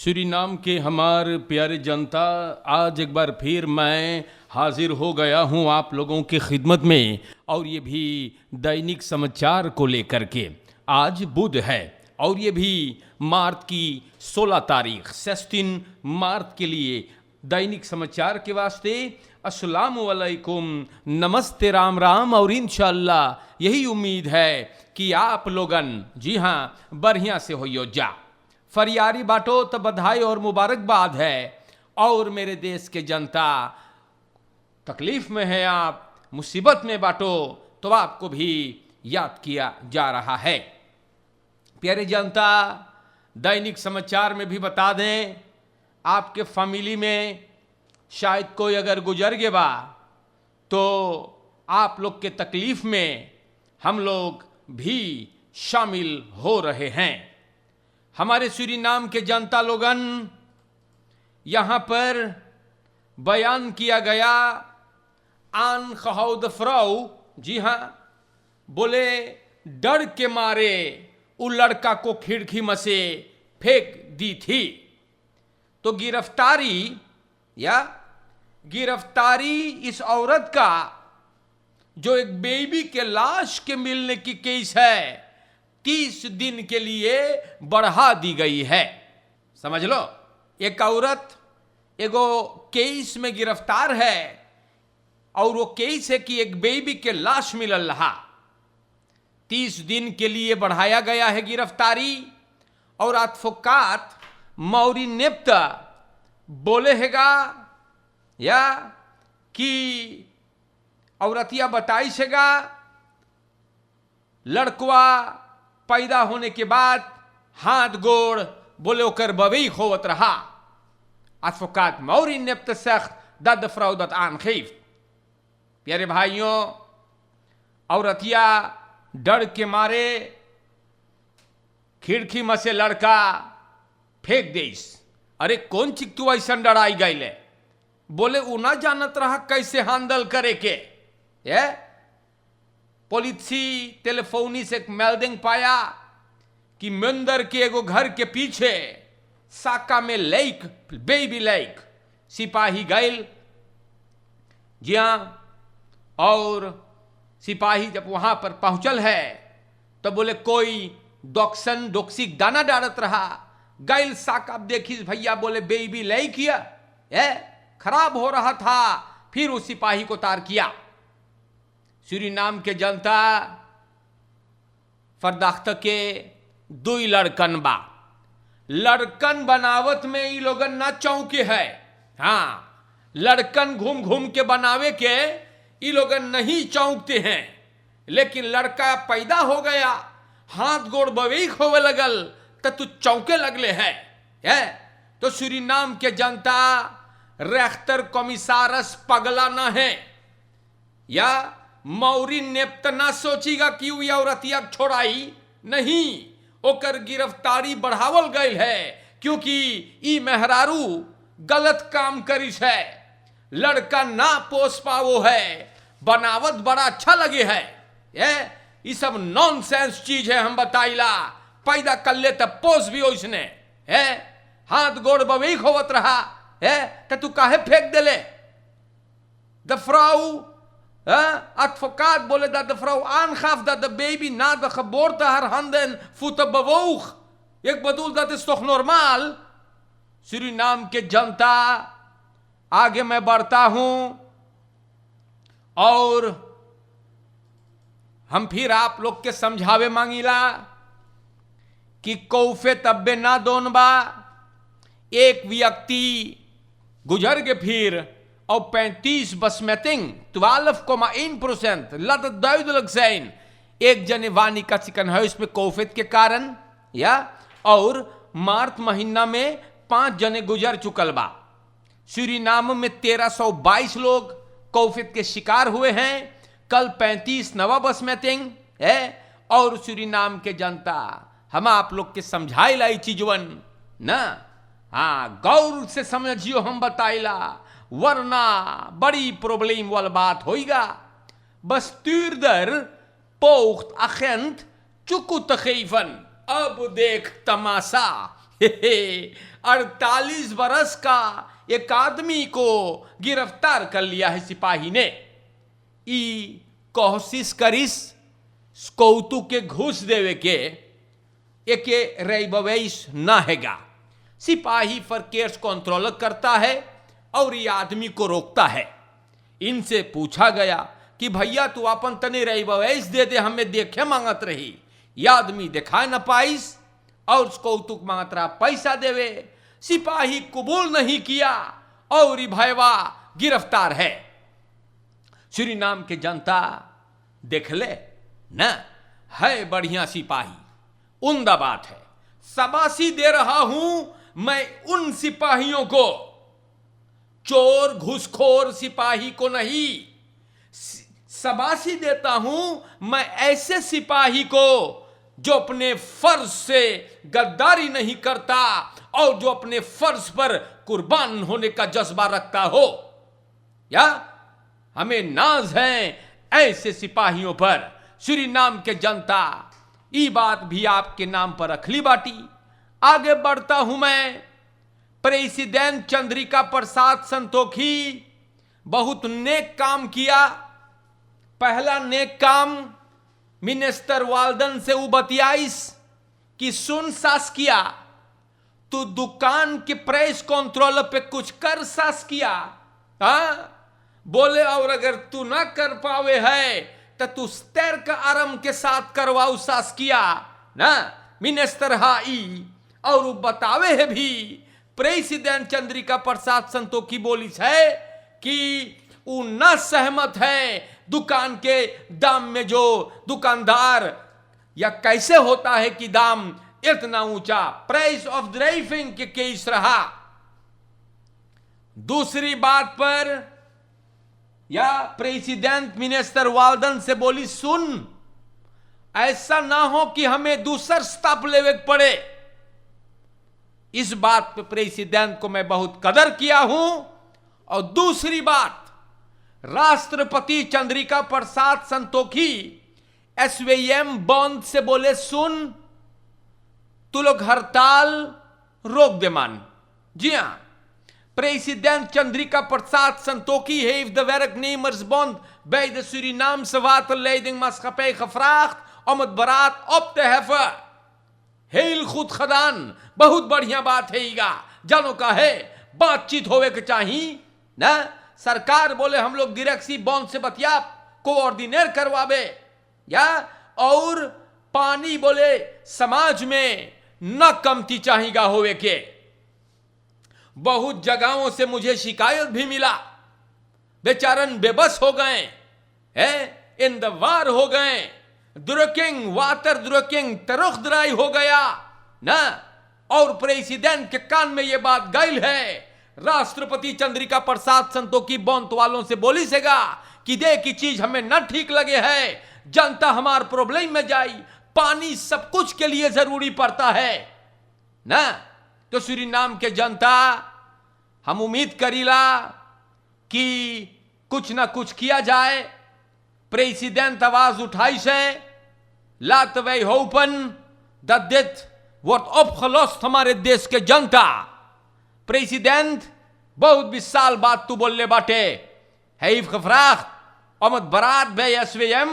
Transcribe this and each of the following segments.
Suriname के हमारे प्यारे जनता, आज एक बार फिर मैं हाजिर हो गया हूं आप लोगों की खिदमत में, और ये भी दैनिक समाचार को लेकर के। आज बुध है और ये भी मार्च की 16 तारीख 16 मार्च के लिए दैनिक समाचार के वास्ते अस्सलाम वालेकुम, नमस्ते, राम राम। और इंशाअल्लाह यही उम्मीद है कि आप लोगन जी हाँ बढ़िया से हो जा फरियारी बाटो तो बधाई और मुबारकबाद है। और मेरे देश के जनता तकलीफ में है, आप मुसीबत में बाटो तो आपको भी याद किया जा रहा है। प्यारे जनता, दैनिक समाचार में भी बता दें, आपके फैमिली में शायद कोई अगर गुजर गया बा तो आप लोग के तकलीफ में हम लोग भी शामिल हो रहे हैं। हमारे सूरीनाम के जनता लोगन, यहाँ पर बयान किया गया आन खहौद फ्राउ, जी हाँ, बोले डर के मारे उस लड़का को खिड़की में से फेंक दी थी। तो गिरफ्तारी इस औरत का जो एक बेबी के लाश के मिलने की केस है 30 दिन के लिए बढ़ा दी गई है। समझ लो, एक औरत एगो केस में गिरफ्तार है और वो केस है कि एक बेबी के लाश मिलल रहा। 30 दिन के लिए बढ़ाया गया है गिरफ्तारी। और एडवोकेट मौरी नेप्ता बोले हैगा या कि औरतिया बताई सेगा लड़कवा पैदा होने के बाद हाथ गोड़ बोले ओकर बबई खोवत रहा। एडवोकेट मौरी नेप्ता सख्त दद फ्राउदत आन खीफ। प्यारे भाइयों, औरतिया डर के मारे खिड़की में से लड़का फेंक देस। अरे कौन चीज तू ऐसा डराई गई? बोले उ ना जानत रहा कैसे हैंडल करे के। पुलिसी टेलीफोनी से एक मेल्डिंग पाया कि मंदिर के एगो घर के पीछे साका में लेक, बेबी लेक, सिपाही गैल। जी हां, और सिपाही जब वहां पर पहुंचल है तो बोले कोई डॉक्सन डोक्सिक दाना डालत रहा। गैल साका देखी भैया, बोले बेबी लेक किया खराब हो रहा था। फिर उस सिपाही को तार किया। सूरीनाम के जनता, फरदाख्त के 2 लड़कन बा। लड़कन बनावत में ये लोगन ना चौंके है। हाँ, लड़कन घूम घूम के बनावे के ये लोगन नहीं चौंकते हैं। लेकिन लड़का पैदा हो गया, हाथ गोड़ बवेक होवे लगल तो तू चौंके लगले है। तो सूरीनाम के जनता, रेख्तर कमिसारस पगला ना है या मौरी नेप्त ना सोचेगा कि वो औरतिया छोड़ाई नहीं, ओकर गिरफ्तारी बढ़ावल गई है क्योंकि ई मेहरारू गलत काम करिस है। लड़का ना पोस पावो है, बनावट बड़ा अच्छा लगे है। ये सब नॉनसेंस चीज है। हम बताइला पैदा कर ले तब पोस भी उसने हाथ गोड़ बवेक होवत रहा तो तू काहे फेंक देले? द फ्राउ advocaat बोले dat de vrouw aangaf dat de baby na de geboorte haar handen voeten bewoog. Ik bedoel, dat is toch normaal? Suriname के जनता, आगे मैं बढ़ता हूं और हम फिर आप लोग के समझावे मांगिला कि कौफे तब्बे ना दोन बा। एक व्यक्ति गुजर के फिर और 35 besmetting 12,1%, laat het duidelijk zijn। एक जने वानी का चिकनहाउस में कोविड के कारण या और मार्च महीना में 5 जने गुजर चुकल बा। सूरीनाम में 1322 लोग कोविड के शिकार हुए हैं। कल 35 नवा बसमेटिंग है। और सूरीनाम के जनता, हम आप लोग के समझाइला ई चीजवन ना, हाँ गौर से समझियो। हम बताइला वरना बड़ी प्रॉब्लम वाली बात होगा। bestuurder poogt agent चुकू तखीफन, अब देख तमाशा 48 बरस का एक आदमी को गिरफ्तार कर लिया है सिपाही ने। ई कोशिश करिस कौतुक के घूस देवे के एके रैबवैस ना हैगा। सिपाही पर केस कंट्रोल करता है और ये आदमी को रोकता है। इनसे पूछा गया कि भैया तू अपन तने रैबवैस दे दे, हमें देखे मांगत रही। यह आदमी देखा न पाइस और कौतुक मांगत रहा, पैसा देवे। सिपाही कबूल नहीं किया और ये भैया गिरफ्तार है। सूरीनाम के जनता देख ले न, है बढ़िया सिपाही, उम्दा बात है। शाबाशी दे रहा हूं मैं उन सिपाहियों को, चोर घूसखोर सिपाही को नहीं। शाबाशी देता हूं मैं ऐसे सिपाही को जो अपने फर्ज से गद्दारी नहीं करता और जो अपने फर्ज पर कुर्बान होने का जज्बा रखता हो। या हमें नाज है ऐसे सिपाहियों पर। सूरीनाम के जनता ये बात भी आपके नाम पर रखली बाटी। आगे बढ़ता हूं मैं। प्रेसिडेंट चंद्रिका प्रसाद संतोखी बहुत नेक काम किया। पहला नेक काम मिनिस्टर वाल्डन से वो बतियाइस कि सुन सासकिया, तू दुकान के प्राइस कंट्रोल पे कुछ कर सासकिया। हाँ बोले, और अगर तू ना कर पावे है तो तू स्तर का आराम के साथ करवाऊ सासकिया ना मिनिस्टर हाई। और वो बतावे है भी प्रेसिडेंट चंद्रिका प्रसाद संतोखी बोली है कि वो न सहमत है दुकान के दाम में। जो दुकानदार या कैसे होता है कि दाम इतना ऊंचा, प्राइस ऑफ ड्राइविंग के केस रहा। दूसरी बात पर या प्रेसिडेंट मिनिस्टर वाल्डन से बोली, सुन ऐसा ना हो कि हमें दूसर स्टाफ लेवे पड़े। इस बात पे प्रेसिडेंट को मैं बहुत कदर किया हूं। और दूसरी बात, राष्ट्रपति चंद्रिका प्रसाद संतोखी एसवीएम बंद से बोले, सुन तू लोग हड़ताल रोक दे मान। जी हां, president Chandrika Prasad Santokhi heeft de werknemersbond bij de Surinaamse waterleidingmaatschappij gevraagd om het beraad op te heffen. Heel goed gedaan, बहुत बढ़िया बात है। जानो का है बातचीत होवे के चाहिए ना। सरकार बोले हम लोग डायरेक्टली बॉन्ड से बतिया कोऑर्डिनेट करवावे या, और पानी बोले समाज में न कमती चाहिएगा होवे के। बहुत जगहों से मुझे शिकायत भी मिला, बेचारन बेबस हो गए हैं, इंदवार हो गए, ड्रकिंग वाटर ड्रकिंग तरुखदराई हो गया ना। और प्रेसिडेंट के कान में यह बात गई है। राष्ट्रपति चंद्रिका प्रसाद संतोखी बॉन्ड वालों से बोली सेगा कि दे की चीज हमें न ठीक लगे है, जनता हमार प्रॉब्लम में जाई, पानी सब कुछ के लिए जरूरी पड़ता है ना। तो सूरीनाम के जनता हम उम्मीद करीला कि कुछ ना कुछ किया जाए। प्रेसिडेंट आवाज उठाई से laten wij hopen dat dit wordt opgelost हमारे देश के जनता। प्रेसिडेंट बहुत 20 साल बाद तू बोलने बाटे hij heeft gevraagd om het beraad bij SWM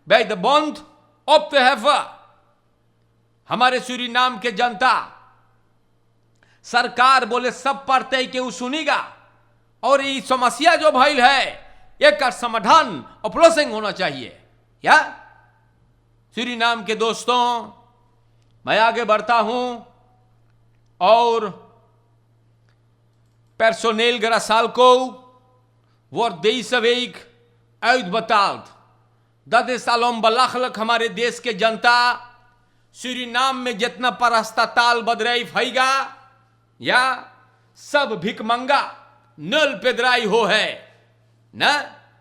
bij de bond op te heffen। हमारे सूरीनाम के जनता सरकार बोले सब पढ़ते कि वो सुनेगा और ये समस्या जो भइल है एक समाधान अपलोसिंग होना चाहिए। या सूरीनाम के दोस्तों, मैं आगे बढ़ता हूं और personeel Grassalco wordt deze week uitbetaald। dat is alom belachelijk। हमारे देश के जनता सूरीनाम में जितना परस्ताताल बदराइफ हैगा या सब भिकमंगा नल पेदराई हो है ना।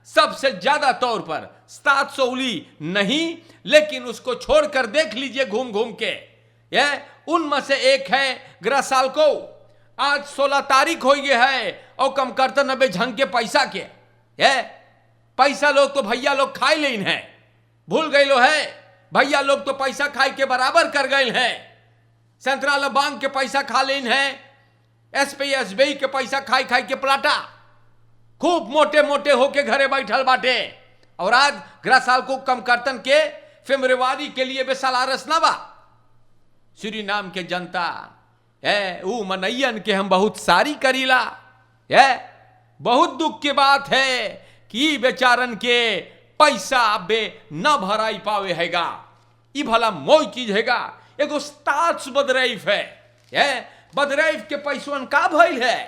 सबसे ज्यादा तौर पर 700 नहीं, लेकिन उसको छोड़कर देख लीजिए घूम घूम के। उनमें से एक है ग्रासाल्को। आज 16 तारीख हो गई है और कम करता 90 झंग के पैसा के पैसा लोग तो भैया लोग खाए लेन है, भूल गए लो है। भैया लोग तो पैसा खाए के बराबर कर गए हैं। सेंट्रल बैंक के पैसा खा लेन है, एसबीआई के पैसा खाई खाई के पलाटा, खूब मोटे मोटे होके घरे बैठल बाटे। और आज ग्रासाल को कम करतन के फेमरेवादी के लिए बेसलारस ना बा। सूरीनाम के जनता ऊ मनैयन के हम बहुत सारी करीला। बहुत दुख की बात है कि बेचारन के पैसा बे न भराई पावे हैगा। ई भला मोई चीज हैगा, एगो स्टार्च बदरैफ है, बदरैफ के पैसवन का भइल है।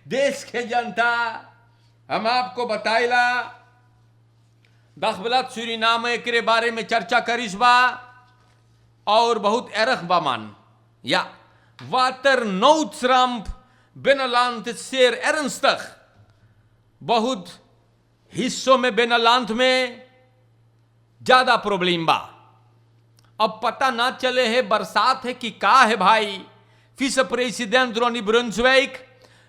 देश के जनता हम आपको बताइला दखबलत सूरीनाम एकरे बारे में चर्चा करिस बा और बहुत एरख बा मान या वाटर नौत्सराम्प बेनलांत शेर एरंस्तख बहुत हिस्सों में बेनलांत में ज्यादा प्रॉब्लम बा। अब पता ना चले है बरसात है कि का है भाई। फिस प्रेसिडेंट रोनी ब्रुंसविक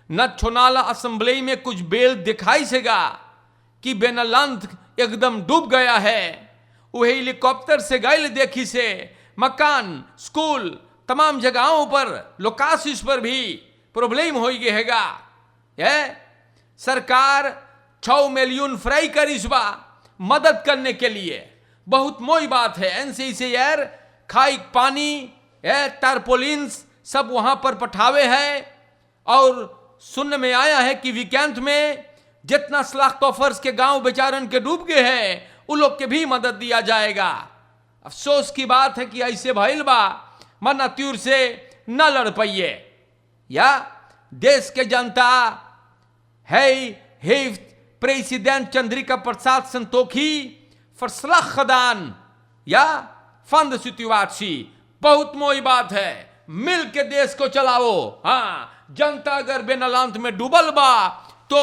नेशनल असेंबली में कुछ बेल दिखाई सेगा कि बेनलांत एकदम डूब गया है। वह हेलीकॉप्टर से गए देखी से मकान, स्कूल, तमाम जगहों पर लोकासिस पर भी प्रॉब्लम हो गए हैगा। सरकार 6 मिलियन फ्राई करिस बा मदद करने के लिए। बहुत मोई बात है। एनसीसीआर खाई पानी टारपोलिन्स सब वहां पर पठावे है। और सुनने में आया है कि वीकेंड में जितना सलाख तोफर्स के गांव बेचारन के डूब गए हैं उन लोग के भी मदद दिया जाएगा। अफसोस की बात है कि ऐसे भइल बा मना त्यूर से न लड़ पाइए। या देश के जनता है प्रेसिडेंट चंद्रिका प्रसाद संतोखी फरसलाख खदान या फंद सितुआसी बहुत मोई बात है। मिल के देश को चलाओ। हाँ, जनता अगर बेनलांत में डूबल बा तो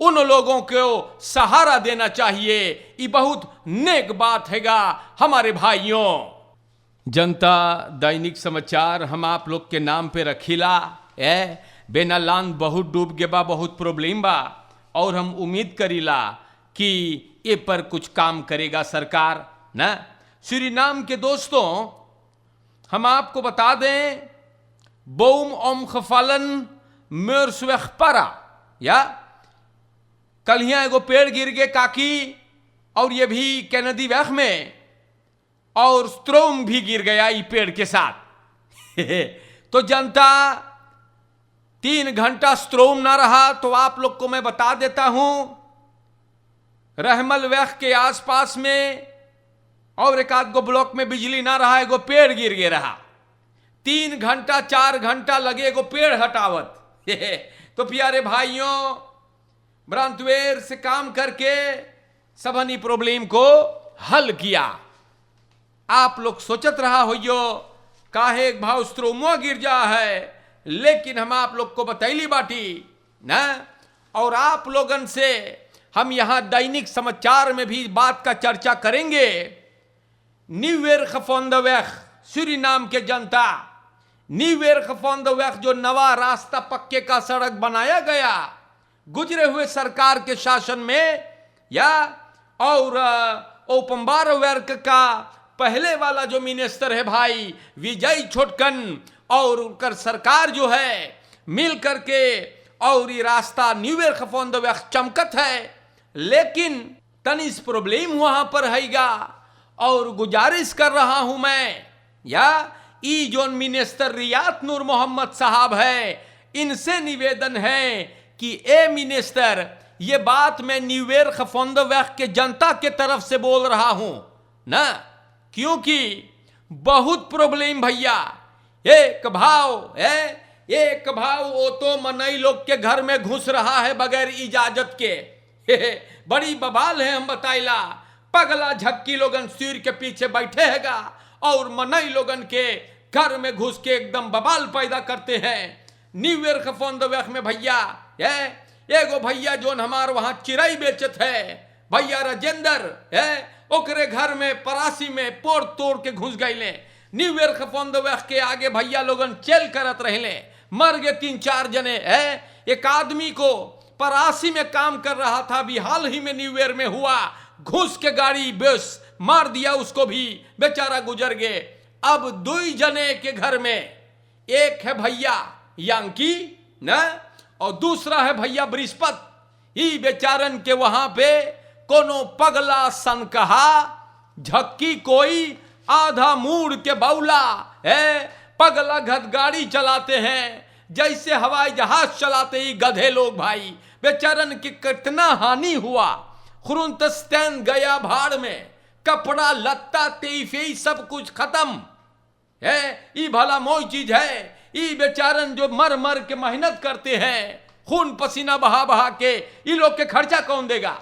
उन लोगों को सहारा देना चाहिए। ये बहुत नेक बात हैगा हमारे भाइयों। जनता दैनिक समाचार हम आप लोग के नाम पे रखीला। बेनलांत बहुत डूब गए बा, बहुत प्रॉब्लम बा और हम उम्मीद करीला कि ये पर कुछ काम करेगा सरकार ना। सूरीनाम के दोस्तों हम आपको बता दें बोम ओम खफालन मेरसवेखपरा या कल यहाँ एगो पेड़ गिर गए काकी और ये भी कैनेडी वैख में और स्ट्रोम भी गिर गया ये पेड़ के साथ। तो जनता 3 घंटा स्ट्रोम ना रहा। तो आप लोग को मैं बता देता हूं रहमल वैख के आसपास में और एक आध गो ब्लॉक में बिजली ना रहा, एगो पेड़ गिर गया रहा। 3 घंटा 4 घंटा लगे एगो पेड़ हटावत। तो प्यारे भाइयों ब्रांतवेर से काम करके सबनी प्रॉब्लम को हल किया। आप लोग सोचत रहा होइयो काहे एक भाव स्ट्रोमो गिर जा है, लेकिन हम आप लोग को बतैली बाटी ना। और आप लोगन से हम यहां दैनिक समाचार में भी बात का चर्चा करेंगे। न्यूवेर खफोंदवेख सूरीनाम के जनता, न्यूवेर खफोंदवेख जो नवा रास्ता पक्के का सड़क बनाया गया गुजरे हुए सरकार के शासन में या और ओपम्बार वर्क का पहले वाला जो मिनिस्टर है भाई विजय छोटकन और उनकर सरकार जो है मिल करके और ये रास्ता न्यूवेर खफोंदवेख चमकत है। लेकिन तनिस प्रॉब्लम वहां पर हैगा और गुजारिश कर रहा हूं मैं या ई जोन मिनिस्टर रियात नूर मोहम्मद साहब है इनसे निवेदन है कि ए मिनिस्टर ये बात मैं न्यूवेर खफोंदवेख के जनता के तरफ से बोल रहा हूं ना, क्योंकि बहुत प्रॉब्लम भैया। एक भाव वो तो मनई लोग के घर में घुस रहा है बगैर इजाजत के। बड़ी बवाल है। हम बताइला पगला झक्की लोगन सिर के पीछे बैठे हैगा और मनई लोगन के घर में घुस के एकदम बवाल पैदा करते हैं। न्यूवेर खफोंदवेख में भैया एगो भैया जोन हमार वहां चिरई बेचत है भैया राजेंद्र ओकरे घर में परासी में पोड़ तोड़ के घुस गए। न्यूवेर खफोंदवेख के आगे भैया लोगन चल करत रहे, मर गए 3-4 जने। एक आदमी को परासी में काम कर रहा था, अभी हाल ही में न्यूवेर में हुआ, घुस के गाड़ी बेस मार दिया उसको भी, बेचारा गुजर गए। अब दुई जने के घर में, एक है भैया यांकी न, और दूसरा है भैया बृहस्पति। ई बेचारन के वहां पे कोनो पगला सन कहा, झक्की कोई आधा मूड के बौला है, पगला गाड़ी चलाते हैं जैसे हवाई जहाज चलाते ही गधे लोग। भाई बेचारन की कितना हानि हुआ। खुरुंतस्तान गया भाड़ में, कपड़ा लत्ता तेईफे सब कुछ खत्म है। ई भला मोई चीज है। ई बेचारन जो मर मर के मेहनत करते हैं, खून पसीना बहा बहा के, ई लोग के खर्चा कौन देगा?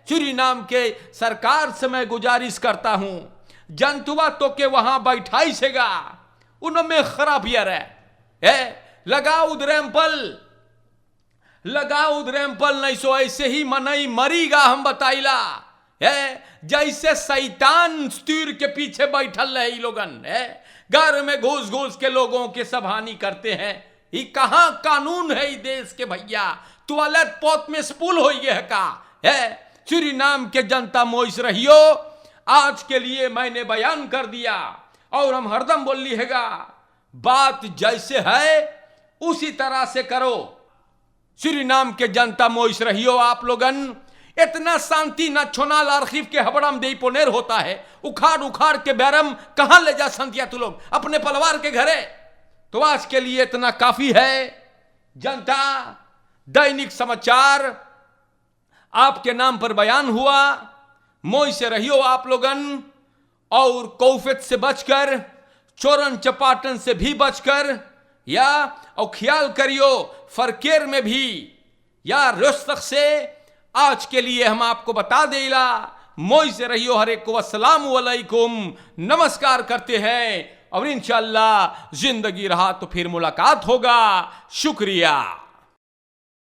सूरीनाम के सरकार से मैं गुजारिश करता हूं, जनतुआ तो के वहां बैठाई सेगा, उनमें खराबियर है। लगाओ रैंपल नहीं सो ऐसे ही मनई मरीगा। हम बताइला है जैसे शैतान तीर के पीछे बैठल रहे लोगन है, घर में घुस घुस के लोगों के सब हानि करते हैं। ये कहां कानून है देश के भैया? टॉयलेट पोत में स्पूल हो गए है का है? सूरीनाम के जनता मोइस रहियो, आज के लिए मैंने बयान कर दिया और हम हरदम बोल लिएगा, बात जैसे है उसी तरह से करो। सूरीनाम के जनता मोइस रहियो आप लोगन। इतना शांति न छोनाल आर्खिव के हबड़म दे पोनेर होता है, उखाड़ उखाड़ के बैरम कहां ले जा संतिया तू लोग अपने परिवार के घरे। तो आज के लिए इतना काफी है। जनता दैनिक समाचार आपके नाम पर बयान हुआ, मोई से रहियो आप लोगन, और कौफियत से बचकर, चोरन चपाटन से भी बचकर, या और ख्याल करियो फरकेर में भी या रोस्तक से। आज के लिए हम आपको बता देला, मोई से रहियो। हरे को अस्सलाम वालेकुम, नमस्कार करते हैं, और इंशाअल्लाह जिंदगी रहा तो फिर मुलाकात होगा। शुक्रिया।